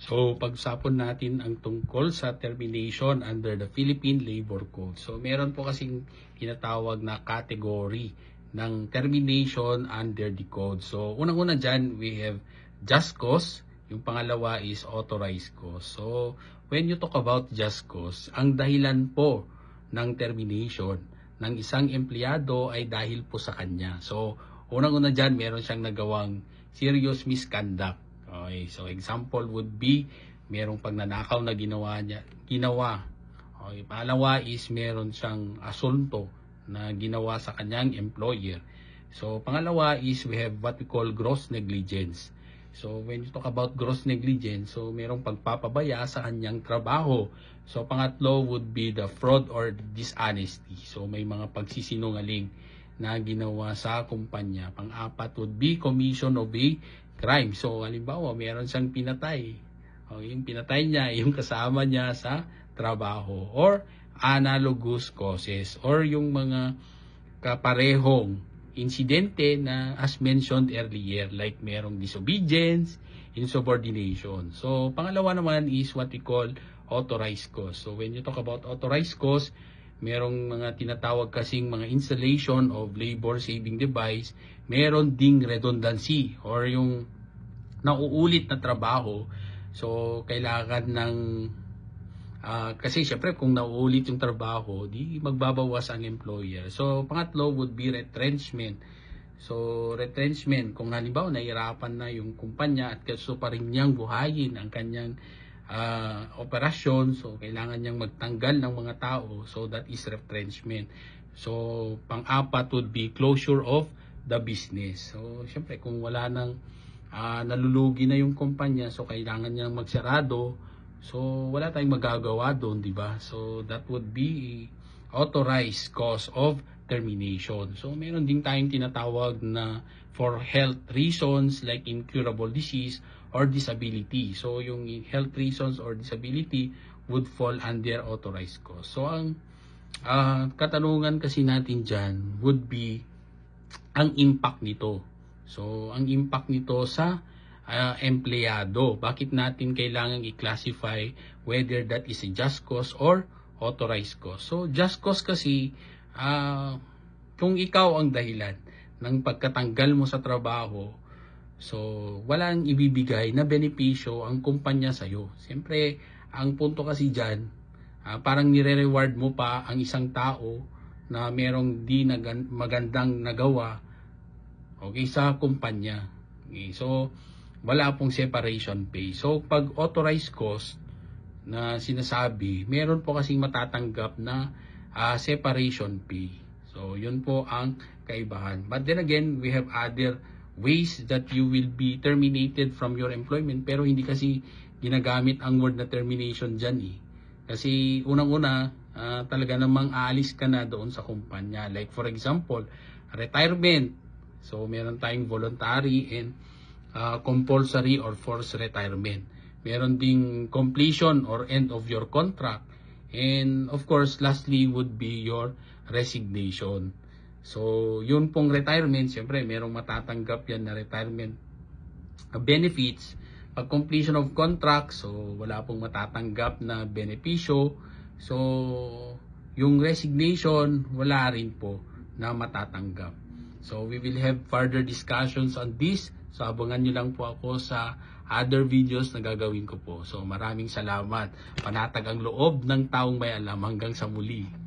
So, pag-usapan natin ang tungkol sa termination under the Philippine Labor Code. So, meron po kasing tinatawag na category ng termination under the code. So, unang-una dyan, we have just cause. Yung pangalawa is authorized cause. So, when you talk about just cause, ang dahilan po ng termination ng isang empleyado ay dahil po sa kanya. So, unang-una dyan, meron siyang nagawang serious misconduct. Okay, so example would be merong pagnanakaw na ginawa. Okay, pangalawa is meron siyang asunto na ginawa sa kanyang employer. So pangalawa is we have what we call gross negligence. So when you talk about gross negligence, so merong pagpapabaya sa kanyang trabaho. So pangatlo would be the fraud or dishonesty. So may mga pagsisinungaling na ginawa sa kumpanya. Pang-apat would be commission of a crime. So, halimbawa, meron siyang pinatay. O, yung pinatay niya, yung kasama niya sa trabaho. Or analogous causes. Or yung mga kaparehong insidente na as mentioned earlier. Like merong disobedience, insubordination. So, pangalawa naman is what we call authorized cause. So, when you talk about authorized cause, merong mga tinatawag kasing mga installation of labor saving device, meron ding redundancy or yung nauulit na trabaho. So kailangan ng kasi syempre kung nauulit yung trabaho, di magbabawas ang employer. So pangatlo would be retrenchment. So retrenchment, kung halimbawa nahirapan na yung kumpanya at gusto pa rin niyang buhayin ang kanyang operasyon, so kailangan niyang magtanggal ng mga tao, so that is retrenchment. So pang-apat would be closure of the business. So syempre kung wala nang nalulugi na yung kumpanya, so kailangan niyang magsarado, so wala tayong magagawa doon, di ba? So that would be authorized cause of termination. So meron din tayong tinatawag na for health reasons like incurable disease or disability. So yung health reasons or disability would fall under authorized cause. So ang katanungan kasi natin dyan would be ang impact nito. So ang impact nito sa empleyado. Bakit natin kailangan i-classify whether that is a just cause or authorized cause? So just cause kasi kung ikaw ang dahilan ng pagkatanggal mo sa trabaho, so walang ibibigay na benepisyo ang kumpanya sa'yo. Siyempre, ang punto kasi dyan, parang nire-reward mo pa ang isang tao na merong di magandang nagawa, okay, sa kumpanya. Okay, so wala pong separation pay. So pag authorized cause na sinasabi, meron po kasing matatanggap na separation pay. So yun po ang kaibahan. But then again, we have other ways that you will be terminated from your employment, pero hindi kasi ginagamit ang word na termination dyan eh. Kasi unang-una, talaga namang aalis ka na doon sa kumpanya. Like for example, retirement. So meron tayong voluntary and compulsory or forced retirement. Meron ding completion or end of your contract. And of course, lastly would be your resignation. So, yun pong retirement, siyempre, merong matatanggap yan na retirement benefits. Pag completion of contract, so wala pong matatanggap na benepisyo. So, yung resignation, wala rin po na matatanggap. So, we will have further discussions on this. So, abangan nyo lang po ako sa other videos na gagawin ko po. So, maraming salamat. Panatag ang loob ng taong may alam. Hanggang sa muli.